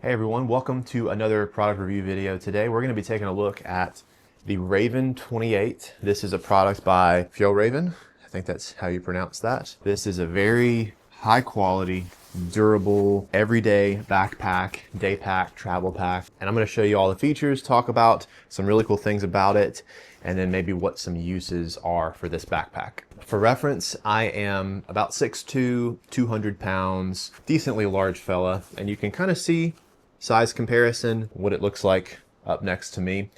Hey everyone, welcome to another product review video. Today we're going to be taking a look at the Raven 28. This is a product by Fjallraven. I think that's how you pronounce that. This is a very high quality, durable, everyday backpack, day pack, travel pack. And I'm going to show you all the features, talk about some really cool things about it, and then maybe what some uses are for this backpack. For reference, I am about 6'2", 200 pounds, decently large fella, and you can kind of see size comparison, what it looks like up next to me.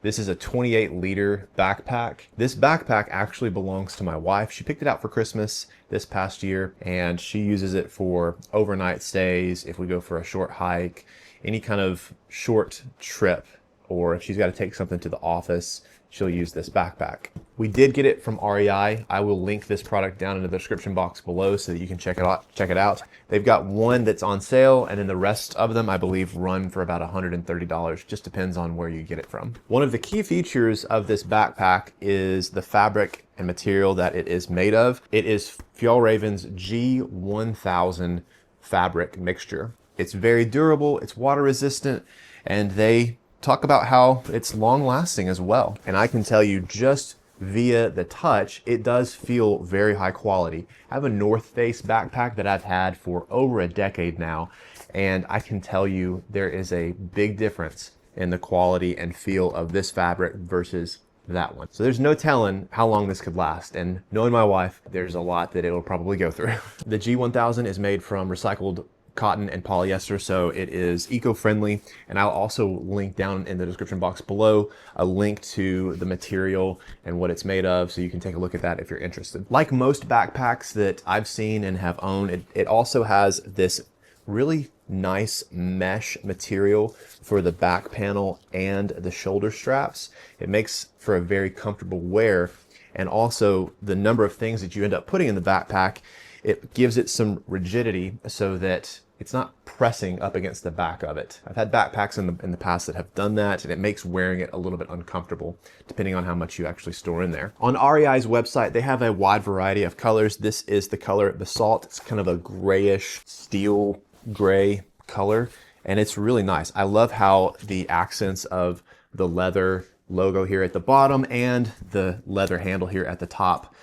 This is a 28-liter backpack. This backpack actually belongs to my wife. She picked it out for Christmas this past year, and she uses it for overnight stays, if we go for a short hike, any kind of short trip, or if she's got to take something to the office, she'll use this backpack. We did get it from REI. I will link this product down in the description box below so that you can check it out. They've got one that's on sale, and then the rest of them, I believe, run for about $130. Just depends on where you get it from. One of the key features of this backpack is the fabric and material that it is made of. It is Fjallraven's G1000 fabric mixture. It's very durable, it's water resistant, and they talk about how it's long lasting as well. And I can tell you just via the touch, it does feel very high quality. I have a North Face backpack that I've had for over a decade now, and I can tell you there is a big difference in the quality and feel of this fabric versus that one. So there's no telling how long this could last, and knowing my wife, there's a lot that it'll probably go through. The G1000 is made from recycled cotton and polyester, so it is eco-friendly, and I'll also link down in the description box below a link to the material and what it's made of, so you can take a look at that if you're interested. Like most backpacks that I've seen and have owned, it also has this really nice mesh material for the back panel and the shoulder straps. It makes for a very comfortable wear, and also the number of things that you end up putting in the backpack, it gives it some rigidity so that it's not pressing up against the back of it. I've had backpacks in the past that have done that, and it makes wearing it a little bit uncomfortable, depending on how much you actually store in there. On REI's website, they have a wide variety of colors. This is the color Basalt. It's kind of a grayish, steel gray color, and it's really nice. I love how the accents of the leather logo here at the bottom and the leather handle here at the top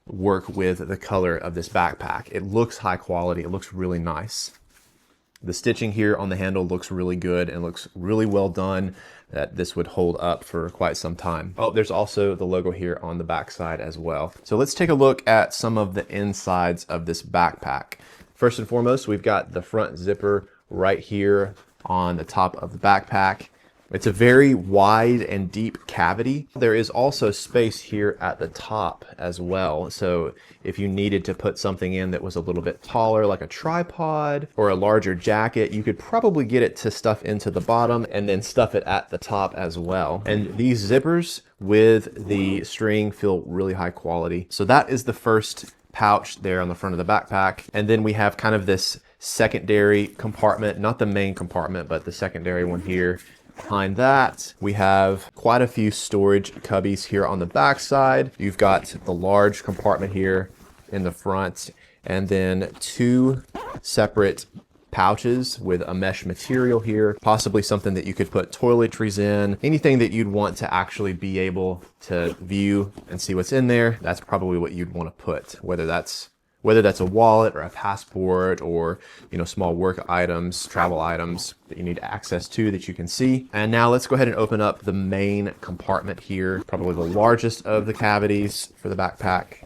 work with the color of this backpack. It looks high quality. It looks really nice. The stitching here on the handle looks really good and looks really well done, that this would hold up for quite some time. Oh, there's also the logo here on the back side as well. So let's take a look at some of the insides of this backpack. First and foremost, we've got the front zipper right here on the top of the backpack. It's a very wide and deep cavity. There is also space here at the top as well. So if you needed to put something in that was a little bit taller, like a tripod or a larger jacket, you could probably get it to stuff into the bottom and then stuff it at the top as well. And these zippers with the string feel really high quality. So that is the first pouch there on the front of the backpack. And then we have kind of this secondary compartment, not the main compartment, but the secondary one here. Behind that, we have quite a few storage cubbies here on the back side. You've got the large compartment here in the front, and then two separate pouches with a mesh material here, possibly something that you could put toiletries in, anything that you'd want to actually be able to view and see what's in there. That's probably what you'd want to put, whether that's a wallet or a passport, or, you know, small work items, travel items that you need access to that you can see. And now let's go ahead and open up the main compartment here, probably the largest of the cavities for the backpack.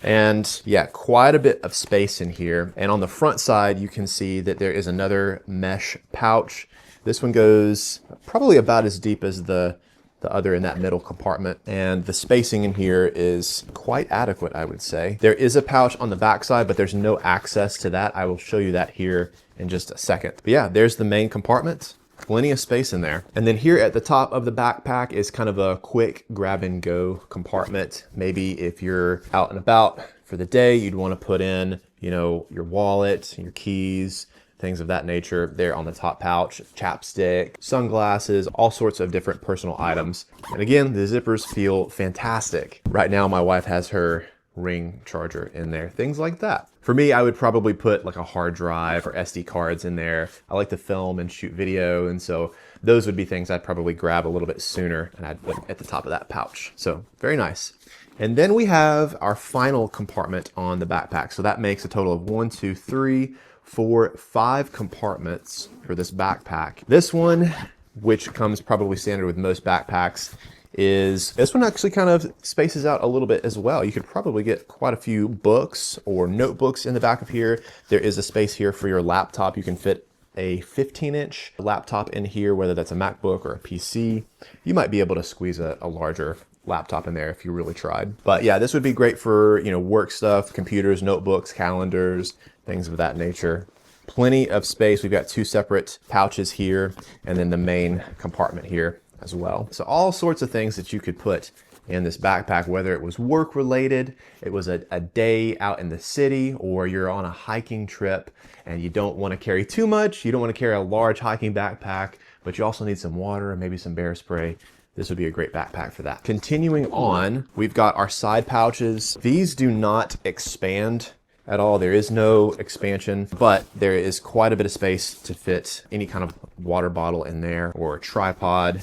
And yeah, quite a bit of space in here. And on the front side, you can see that there is another mesh pouch. This one goes probably about as deep as the other in that middle compartment, and the spacing in here is quite adequate, I would say. There is a pouch on the back side, but there's no access to that. I will show you that here in just a second. But yeah, there's the main compartment. Plenty of space in there. And then here at the top of the backpack is kind of a quick grab and go compartment. Maybe if you're out and about for the day, you'd want to put in, you know, your wallet, your keys, things of that nature there on the top pouch, chapstick, sunglasses, all sorts of different personal items. And again, the zippers feel fantastic. Right now, my wife has her ring charger in there, things like that. For me, I would probably put like a hard drive or SD cards in there. I like to film and shoot video, and so those would be things I'd probably grab a little bit sooner, and I'd put at the top of that pouch. So very nice. And then we have our final compartment on the backpack. So that makes a total of 1, 2, 3, 4, 5 compartments for this backpack. This one, which comes probably standard with most backpacks, is this one actually kind of spaces out a little bit as well. You could probably get quite a few books or notebooks in the back of here. There is a space here for your laptop. You can fit a 15-inch laptop in here, whether that's a MacBook or a PC. You might be able to squeeze a larger laptop in there if you really tried. But yeah, this would be great for, you know, work stuff, computers, notebooks, calendars, things of that nature. Plenty of space. We've got 2 separate pouches here, and then the main compartment here as well. So all sorts of things that you could put in this backpack, whether it was work related, it was a day out in the city, or you're on a hiking trip and you don't want to carry too much. You don't want to carry a large hiking backpack, but you also need some water and maybe some bear spray. This would be a great backpack for that. Continuing on, we've got our side pouches. These do not expand at all. There is no expansion, but there is quite a bit of space to fit any kind of water bottle in there or a tripod.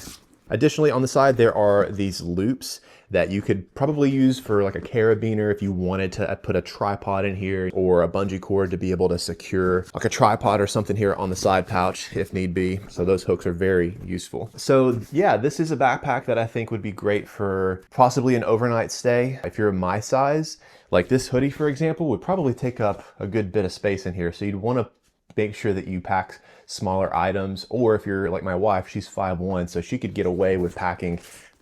Additionally, on the side, there are these loops that you could probably use for like a carabiner if you wanted to put a tripod in here, or a bungee cord to be able to secure like a tripod or something here on the side pouch if need be. So those hooks are very useful. So yeah, this is a backpack that I think would be great for possibly an overnight stay. If you're my size, like this hoodie, for example, would probably take up a good bit of space in here. So you'd want to make sure that you pack smaller items, or if you're like my wife, she's 5'1", so she could get away with packing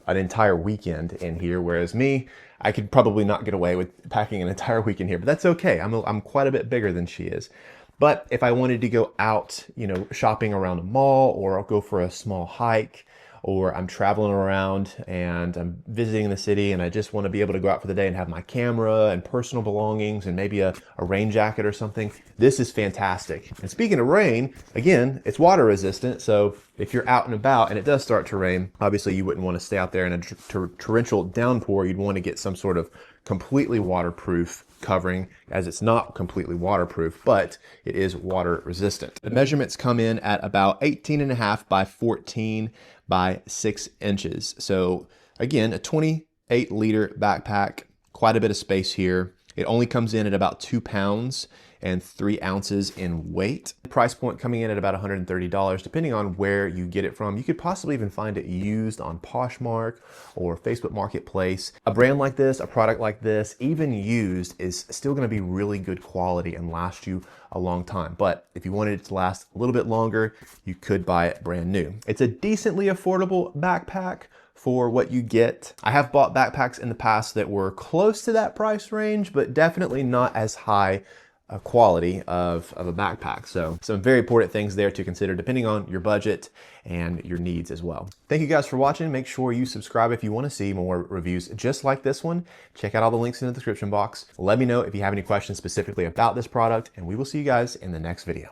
an entire weekend in here, whereas me, I could probably not get away with packing an entire weekend here, but that's okay. I'm quite a bit bigger than she is. But if I wanted to go out, you know, shopping around a mall, or I'll go for a small hike, or I'm traveling around and I'm visiting the city and I just want to be able to go out for the day and have my camera and personal belongings and maybe a rain jacket or something, this is fantastic. And speaking of rain, again, it's water resistant. So if you're out and about and it does start to rain, obviously you wouldn't want to stay out there in a torrential downpour. You'd want to get some sort of completely waterproof covering, as it's not completely waterproof, but it is water resistant. The measurements come in at about 18.5 by 14 by 6 inches. So again, a 28-liter backpack, quite a bit of space here. It only comes in at about 2 pounds and 3 ounces in weight. The price point coming in at about $130, depending on where you get it from. You could possibly even find it used on Poshmark or Facebook Marketplace. A brand like this, a product like this, even used, is still gonna be really good quality and last you a long time. But if you wanted it to last a little bit longer, you could buy it brand new. It's a decently affordable backpack for what you get. I have bought backpacks in the past that were close to that price range, but definitely not as high quality of a backpack. So some very important things there to consider depending on your budget and your needs as well. Thank you guys for watching. Make sure you subscribe if you want to see more reviews just like this one. Check out all the links in the description box. Let me know if you have any questions specifically about this product, and we will see you guys in the next video.